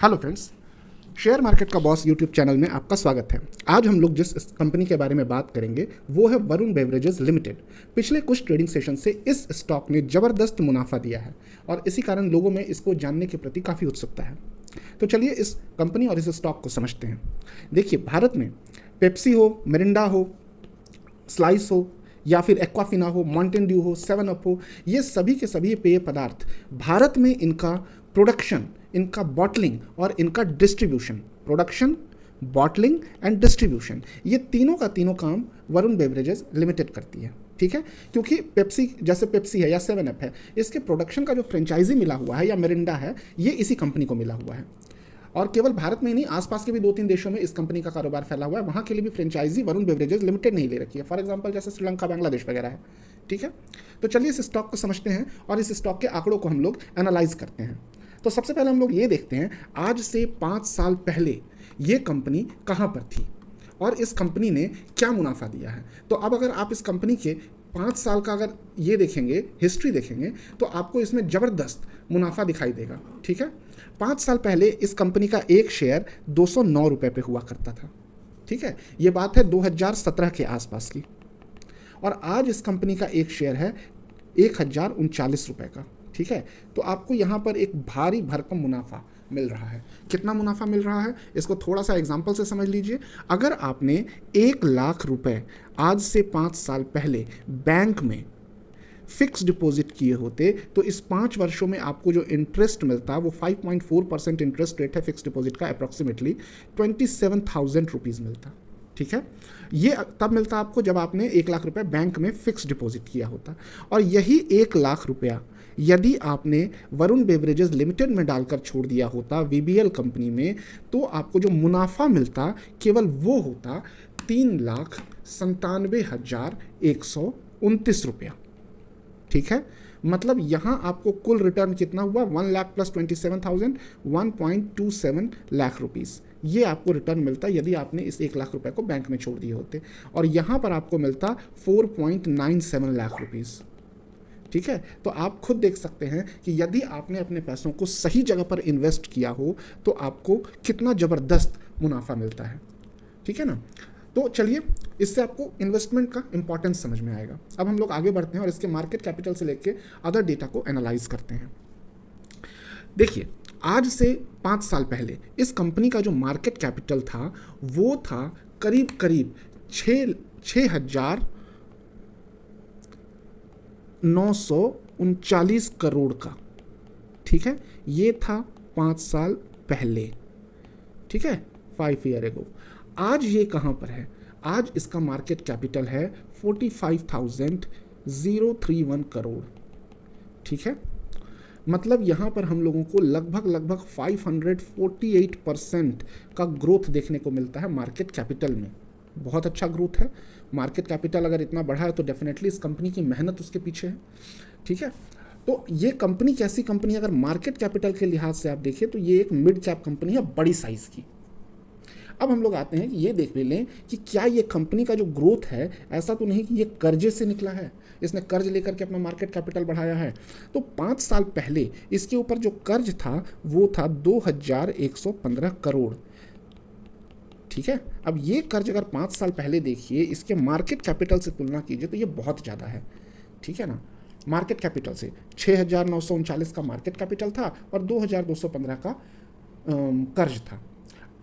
Hello friends, share market का boss YouTube channel में आपका स्वागत है। आज हम लोग जिस कंपनी के बारे में बात करेंगे वो है वरुण बेवरेजेस लिमिटेड। पिछले कुछ ट्रेडिंग सेशन से इस स्टॉक ने ज़बरदस्त मुनाफा दिया है और इसी कारण लोगों में इसको जानने के प्रति काफ़ी उत्सुकता है। तो चलिए इस कंपनी और इस स्टॉक को समझते हैं। देखिए, भारत में पेप्सी हो, मिरिंडा हो, स्लाइस हो या फिर एक्वाफिना हो, माउंटेन ड्यू हो, सेवन अप हो, ये सभी के सभी पेय पदार्थ भारत में इनका प्रोडक्शन, इनका बॉटलिंग और इनका distribution, production, bottling and distribution, ये तीनों का तीनों काम वरुण बेवरेजेस लिमिटेड करती है। ठीक है, क्योंकि पेप्सी जैसे पेप्सी है या सेवन अप है, इसके प्रोडक्शन का जो फ्रेंचाइजी मिला हुआ है या मिरिंडा है, ये इसी कंपनी को मिला हुआ है। और केवल भारत में ही नहीं, आसपास के भी 2-3 देशों में इस कंपनी का कारोबार फैला हुआ है। वहाँ के लिए भी फ्रेंचाइजी वरुण बेवरेजेस लिमिटेड नहीं ले रखी है। फॉर एग्जांपल जैसे श्रीलंका, बांग्लादेश वगैरह है। ठीक है, तो चलिए इस स्टॉक को समझते हैं और इस स्टॉक के आंकड़ों को हम लोग एनालाइज करते हैं। तो सबसे पहले हम लोग ये देखते हैं आज से 5 साल पहले ये कंपनी कहाँ पर थी और इस कंपनी ने क्या मुनाफा दिया है। तो अब अगर आप इस कंपनी के 5 साल का अगर ये देखेंगे, हिस्ट्री देखेंगे, तो आपको इसमें ज़बरदस्त मुनाफा दिखाई देगा। ठीक है, 5 साल पहले इस कंपनी का एक शेयर 209 रुपये पे हुआ करता था। ठीक है, ये बात है 2017 के आसपास की। और आज इस कंपनी का एक शेयर है 1039 रुपये का। ठीक है, तो आपको यहाँ पर एक भारी भरकम मुनाफा मिल रहा है। कितना मुनाफा मिल रहा है, इसको थोड़ा सा एग्जांपल से समझ लीजिए। अगर आपने 1 लाख रुपए आज से 5 साल पहले बैंक में फिक्स डिपॉजिट किए होते तो इस 5 वर्षों में आपको जो इंटरेस्ट मिलता वो 5.4% इंटरेस्ट रेट है फिक्स डिपॉजिट का, अप्रॉक्सीमेटली 27,000 रुपीज़ मिलता। ठीक है, ये तब मिलता आपको जब आपने 1 लाख रुपए बैंक में फिक्स डिपॉजिट किया होता। और यही 1 लाख रुपया यदि आपने वरुण बेवरेजेस लिमिटेड में डालकर छोड़ दिया होता, वीबीएल कंपनी में, तो आपको जो मुनाफा मिलता केवल वो होता 3,97,129 रुपया। ठीक है, मतलब यहाँ आपको कुल रिटर्न कितना हुआ, 1 लाख प्लस 27,000, 1.27 लाख रुपीज़। ये आपको रिटर्न मिलता यदि आपने इस 1 लाख रुपए को बैंक में छोड़ दिए होते। और यहाँ पर आपको मिलता 4.97 लाख रुपीज़। ठीक है, तो आप खुद देख सकते हैं कि यदि आपने अपने पैसों को सही जगह पर इन्वेस्ट किया हो तो आपको कितना ज़बरदस्त मुनाफा मिलता है। ठीक है ना, तो चलिए इससे आपको इन्वेस्टमेंट का इंपॉर्टेंस समझ में आएगा। अब हम लोग आगे बढ़ते हैं और इसके मार्केट कैपिटल से लेके अदर डेटा को एनालाइज करते हैं। देखिए, आज से 5 साल पहले इस कंपनी का जो मार्केट कैपिटल था वो था करीब करीब 6,939 करोड़ का। ठीक है, ये था 5 साल पहले। ठीक है, 5 ईयर एगो। आज ये कहाँ पर है, आज इसका मार्केट कैपिटल है 45,031 करोड़। ठीक है, मतलब यहाँ पर हम लोगों को लगभग 548% का ग्रोथ देखने को मिलता है मार्केट कैपिटल में। बहुत अच्छा ग्रोथ है। मार्केट कैपिटल अगर इतना बढ़ा है तो डेफिनेटली इस कंपनी की मेहनत उसके पीछे है। ठीक है, तो ये कंपनी कैसी कंपनी, अगर मार्केट कैपिटल के लिहाज से आप देखिए तो ये एक मिड कैप कंपनी है, बड़ी साइज़ की। अब हम लोग आते हैं कि ये देख भी लें कि क्या ये कंपनी का जो ग्रोथ है, ऐसा तो नहीं कि ये कर्जे से निकला है, इसने कर्ज लेकर के अपना मार्केट कैपिटल बढ़ाया है। तो 5 साल पहले इसके ऊपर जो कर्ज था वो था 2,115 करोड़। ठीक है, अब ये कर्ज अगर 5 साल पहले देखिए, इसके मार्केट कैपिटल से तुलना कीजिए तो ये बहुत ज़्यादा है। ठीक है ना, मार्केट कैपिटल से 6,939 का मार्केट कैपिटल था और 2,215 का कर्ज था।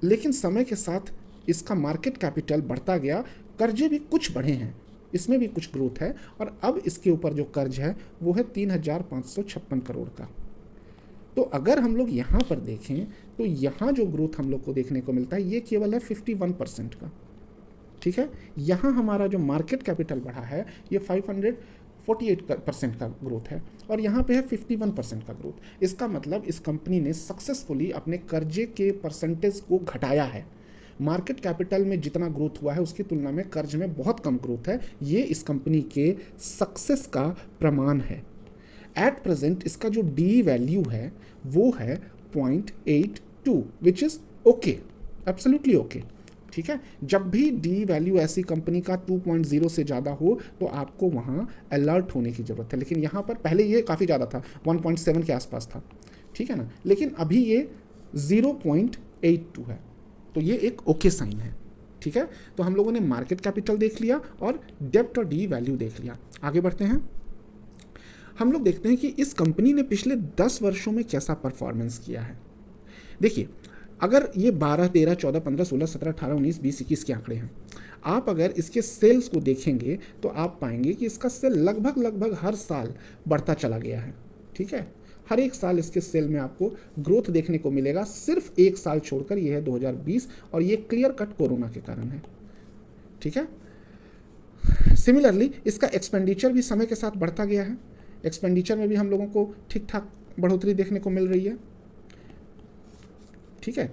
लेकिन समय के साथ इसका मार्केट कैपिटल बढ़ता गया, कर्जे भी कुछ बढ़े हैं, इसमें भी कुछ ग्रोथ है और अब इसके ऊपर जो कर्ज है वो है 3,556 करोड़ का। तो अगर हम लोग यहाँ पर देखें तो यहाँ जो ग्रोथ हम लोग को देखने को मिलता है ये केवल है 51% का। ठीक है, यहाँ हमारा जो मार्केट कैपिटल बढ़ा है ये 548% का ग्रोथ है और यहाँ पे है 51% का ग्रोथ। इसका मतलब इस कंपनी ने सक्सेसफुली अपने कर्जे के परसेंटेज को घटाया है। मार्केट कैपिटल में जितना ग्रोथ हुआ है उसकी तुलना में कर्ज में बहुत कम ग्रोथ है। ये इस कंपनी के सक्सेस का प्रमाण है। एट प्रेजेंट इसका जो डी वैल्यू है वो है 0.82 which is okay, absolutely okay. ठीक है, जब भी डी वैल्यू ऐसी कंपनी का 2.0 से ज़्यादा हो तो आपको वहाँ अलर्ट होने की ज़रूरत है। लेकिन यहाँ पर पहले ये काफ़ी ज़्यादा था, 1.7 के आसपास था। ठीक है ना, लेकिन अभी ये 0.82 है, तो ये एक ओके साइन है। ठीक है, तो हम लोगों ने मार्केट कैपिटल देख लिया और डेब्ट और डी वैल्यू देख लिया। आगे बढ़ते हैं, हम लोग देखते हैं कि इस कंपनी ने पिछले 10 वर्षों में कैसा परफॉर्मेंस किया है। देखिए, अगर ये 12, 13, 14, 15, 16, 17, 18, 19, 20, 21 के आंकड़े हैं, आप अगर इसके सेल्स को देखेंगे तो आप पाएंगे कि इसका सेल लगभग हर साल बढ़ता चला गया है। ठीक है, हर एक साल इसके सेल में आपको ग्रोथ देखने को मिलेगा, सिर्फ एक साल छोड़कर, ये है 2020, और ये क्लियर कट कोरोना के कारण है। ठीक है, सिमिलरली इसका एक्सपेंडिचर भी समय के साथ बढ़ता गया है। एक्सपेंडिचर में भी हम लोगों को ठीक ठाक बढ़ोतरी देखने को मिल रही है। ठीक है,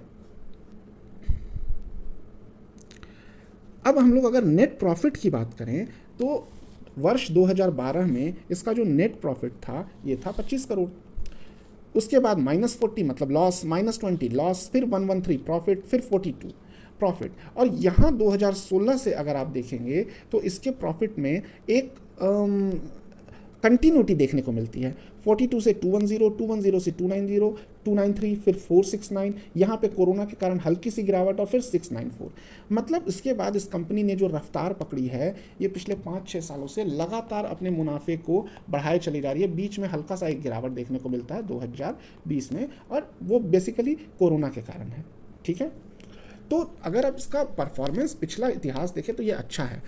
अब हम लोग अगर नेट प्रॉफिट की बात करें तो वर्ष 2012 में इसका जो नेट प्रॉफिट था ये था 25 करोड़। उसके बाद -40 मतलब लॉस, -20 लॉस, फिर 113 प्रॉफिट, फिर 42 प्रॉफिट। और यहाँ 2016 से अगर आप देखेंगे तो इसके प्रॉफिट में एक कंटिन्यूटी देखने को मिलती है। 42 से 210, 210 से 290, 293, फिर 469, यहाँ पे कोरोना के कारण हल्की सी गिरावट, और फिर 694। मतलब इसके बाद इस कंपनी ने जो रफ्तार पकड़ी है ये पिछले 5-6 सालों से लगातार अपने मुनाफे को बढ़ाए चली जा रही है। बीच में हल्का सा एक गिरावट देखने को मिलता है 2020 में, और वो बेसिकली कोरोना के कारण है। ठीक है, तो अगर आप इसका परफॉर्मेंस, पिछला इतिहास देखें तो ये अच्छा है।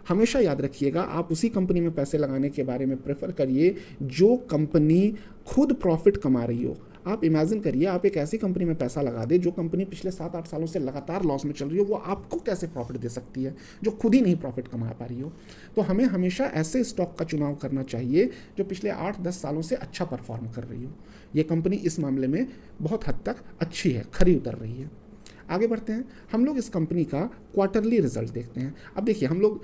हमेशा याद रखिएगा, आप उसी कंपनी में पैसे लगाने के बारे में प्रेफर करिए जो कंपनी खुद प्रॉफिट कमा रही हो। आप इमेजिन करिए, आप एक ऐसी कंपनी में पैसा लगा दे जो कंपनी पिछले 7-8 सालों से लगातार लॉस में चल रही हो, वो आपको कैसे प्रॉफिट दे सकती है जो खुद ही नहीं प्रॉफिट कमा पा रही हो। तो हमें हमेशा ऐसे स्टॉक का चुनाव करना चाहिए जो पिछले 8-10 सालों से अच्छा परफॉर्म कर रही हो। ये कंपनी इस मामले में बहुत हद तक अच्छी है, खरी उतर रही है। आगे बढ़ते हैं, हम लोग इस कंपनी का क्वार्टरली रिजल्ट देखते हैं। अब देखिए, हम लोग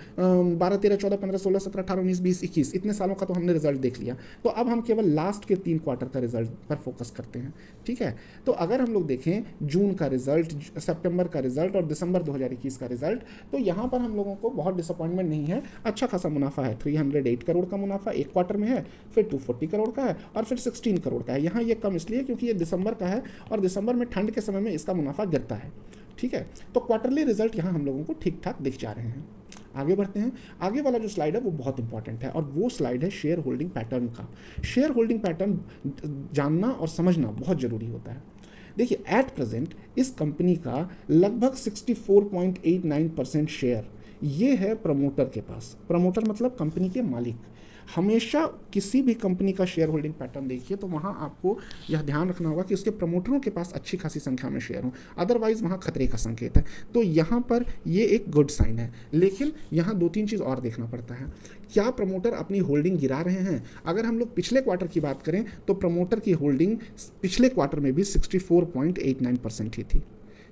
12, 13, 14, 15, 16, 17, 18, 19, 20, 21 इतने सालों का तो हमने रिजल्ट देख लिया। तो अब हम केवल लास्ट के 3 क्वार्टर का रिजल्ट पर फोकस करते हैं। ठीक है, तो अगर हम लोग देखें जून का रिजल्ट, सितंबर का रिजल्ट और दिसंबर 2021 का रिजल्ट, तो यहाँ पर हम लोगों को बहुत डिसअपॉइंटमेंट नहीं है। अच्छा खासा मुनाफा है, 308 करोड़ का मुनाफा एक क्वार्टर में है, फिर 240 करोड़ का है, और फिर 16 करोड़ का है। यहाँ ये कम इसलिए क्योंकि ये दिसंबर का है, और दिसंबर में ठंड के समय में इसका मुनाफा गिरता है। ठीक है, तो क्वार्टरली रिजल्ट यहाँ हम लोगों को ठीक ठाक दिख जा रहे हैं। आगे बढ़ते हैं, आगे वाला जो स्लाइड है वो बहुत इंपॉर्टेंट है, और वो स्लाइड है शेयर होल्डिंग पैटर्न का। शेयर होल्डिंग पैटर्न जानना और समझना बहुत ज़रूरी होता है। देखिए, एट प्रेजेंट इस कंपनी का लगभग 64.89% शेयर ये है प्रमोटर के पास। प्रमोटर मतलब कंपनी के मालिक। हमेशा किसी भी कंपनी का शेयर होल्डिंग पैटर्न देखिए तो वहाँ आपको यह ध्यान रखना होगा कि उसके प्रमोटरों के पास अच्छी खासी संख्या में शेयर हों, अदरवाइज वहाँ खतरे का संकेत है। तो यहाँ पर ये एक गुड साइन है, लेकिन यहाँ 2-3 चीज़ और देखना पड़ता है। क्या प्रमोटर अपनी होल्डिंग गिरा रहे हैं? अगर हम लोग पिछले क्वार्टर की बात करें तो प्रमोटर की होल्डिंग पिछले क्वार्टर में भी 64.89% ही थी।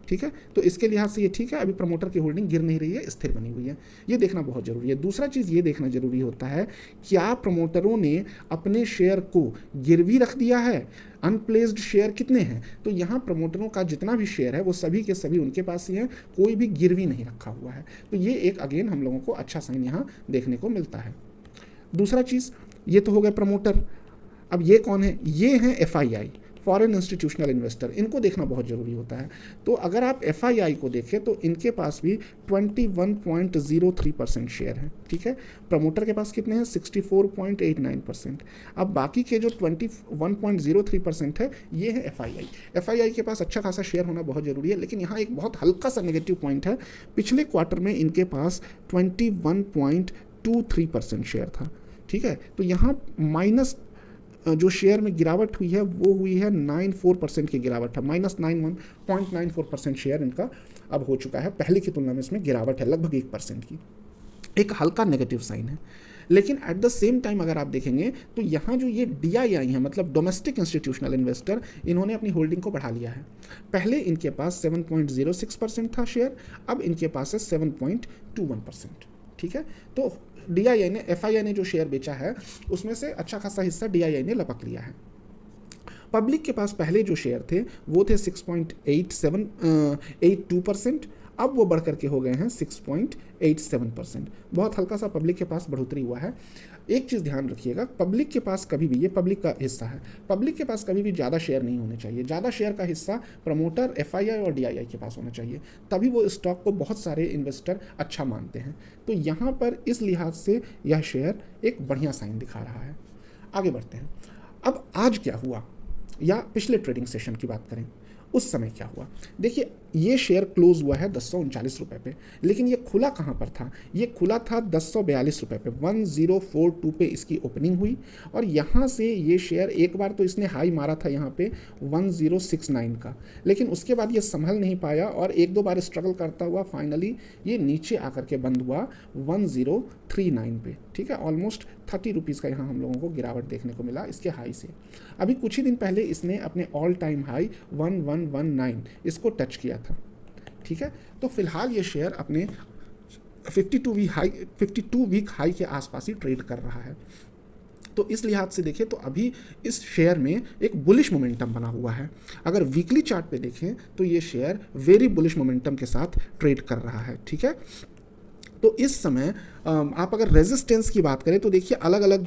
ठीक है, तो इसके लिहाज से ये ठीक है, अभी प्रमोटर की होल्डिंग गिर नहीं रही है, स्थिर बनी हुई है। ये देखना बहुत जरूरी है। दूसरा चीज़ ये देखना जरूरी होता है, क्या प्रमोटरों ने अपने शेयर को गिरवी रख दिया है? अनप्लेस्ड शेयर कितने हैं? तो यहाँ प्रमोटरों का जितना भी शेयर है वो सभी के सभी उनके पास ही है, कोई भी गिरवी नहीं रखा हुआ है। तो ये एक अगेन हम लोगों को अच्छा साइन यहाँ देखने को मिलता है। दूसरा चीज़, ये तो हो गया प्रमोटर। अब ये कौन है? ये हैं FII, फॉरेन इंस्टीट्यूशनल इन्वेस्टर। इनको देखना बहुत ज़रूरी होता है। तो अगर आप FII को देखें तो इनके पास भी 21.03% शेयर है। ठीक है, प्रमोटर के पास कितने हैं? 64.89%। अब बाकी के जो 21.03% है ये है FII। FII के पास अच्छा खासा शेयर होना बहुत ज़रूरी है, लेकिन यहाँ एक बहुत हल्का सा नेगेटिव पॉइंट है। पिछले क्वार्टर में इनके पास 21.23% शेयर था। ठीक है, तो यहाँ माइनस जो शेयर में गिरावट हुई है वो हुई है 94% की गिरावट है, -91.94% शेयर इनका अब हो चुका है। पहले की तुलना में इसमें गिरावट है लगभग 1% की, एक हल्का नेगेटिव साइन है। लेकिन एट द सेम टाइम अगर आप देखेंगे तो यहाँ जो ये DII है, मतलब डोमेस्टिक इंस्टीट्यूशनल इन्वेस्टर, इन्होंने अपनी होल्डिंग को बढ़ा लिया है। पहले इनके पास 7.06% था शेयर, अब इनके पास है 7.21%। ठीक है, तो DII ने, FII ने जो शेयर बेचा है उसमें से अच्छा खासा हिस्सा DII ने लपक लिया है। पब्लिक के पास पहले जो शेयर थे वो थे 6.82%, अब वो बढ़कर के हो गए हैं 6.87%। बहुत हल्का सा पब्लिक के पास बढ़ोतरी हुआ है। एक चीज़ ध्यान रखिएगा, पब्लिक के पास कभी भी, ये पब्लिक का हिस्सा है, पब्लिक के पास कभी भी ज़्यादा शेयर नहीं होने चाहिए। ज़्यादा शेयर का हिस्सा प्रमोटर, एफआईआई और डीआईआई के पास होना चाहिए, तभी वो स्टॉक को बहुत सारे इन्वेस्टर अच्छा मानते हैं। तो यहाँ पर इस लिहाज से यह शेयर एक बढ़िया साइन दिखा रहा है। आगे बढ़ते हैं। अब आज क्या हुआ, या पिछले ट्रेडिंग सेशन की बात करें, उस समय क्या हुआ। देखिए, ये शेयर क्लोज हुआ है 1039 रुपये पे, लेकिन ये खुला कहाँ पर था, ये खुला था 1042 रुपये पे, 1042 पे इसकी ओपनिंग हुई, और यहाँ से ये शेयर एक बार तो इसने हाई मारा था यहाँ पे 1069 का, लेकिन उसके बाद ये संभल नहीं पाया और एक दो बार स्ट्रगल करता हुआ फाइनली ये नीचे आकर के बंद हुआ 1039 पे। ठीक है, ऑलमोस्ट 30 रुपीज़ का यहाँ हम लोगों को गिरावट देखने को मिला इसके हाई से। अभी कुछ ही दिन पहले इसने अपने ऑल टाइम हाई 1119 इसको टच किया था। ठीक है, तो फिलहाल ये शेयर अपने 52 वीक हाई के आसपास ही ट्रेड कर रहा है। तो इस लिहाज से देखें तो अभी इस शेयर में एक बुलिश मोमेंटम बना हुआ है। अगर वीकली चार्ट पे देखें तो ये शेयर वेरी बुलिश मोमेंटम के साथ ट्रेड कर रहा है। ठीक है, तो इस समय आप अगर रेजिस्टेंस की बात करें तो देखिए अलग अलग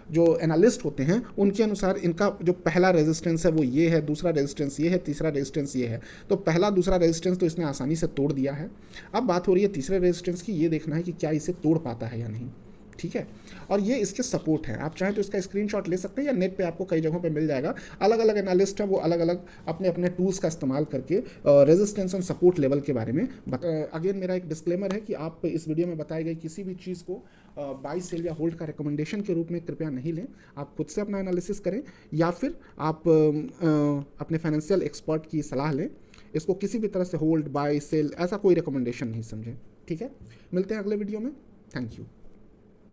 जो एनालिस्ट होते हैं उनके अनुसार इनका जो पहला रेजिस्टेंस है वो ये है, दूसरा रेजिस्टेंस ये है, तीसरा रेजिस्टेंस ये है। तो पहला दूसरा रेजिस्टेंस तो इसने आसानी से तोड़ दिया है। अब बात हो रही है तीसरे रेजिस्टेंस की, ये देखना है कि क्या इसे तोड़ पाता है या नहीं। ठीक है, और ये इसके सपोर्ट है, आप चाहें तो इसका स्क्रीनशॉट ले सकते हैं या नेट पे आपको कई जगहों पे मिल जाएगा। अलग अलग एनालिस्ट हैं, वो अलग अलग अपने अपने टूल्स का इस्तेमाल करके रेजिस्टेंस एंड सपोर्ट लेवल के बारे में अगेन मेरा एक डिस्क्लेमर है कि आप इस वीडियो में बताई गई किसी भी चीज़ को बाई सेल या होल्ड का रिकमेंडेशन के रूप में कृपया नहीं लें। आप खुद से अपना एनालिसिस करें या फिर आप अपने फाइनेंशियल एक्सपर्ट की सलाह लें। इसको किसी भी तरह से होल्ड, बाय, सेल ऐसा कोई रिकमेंडेशन नहीं समझें। ठीक है, मिलते हैं अगले वीडियो में। Thank you.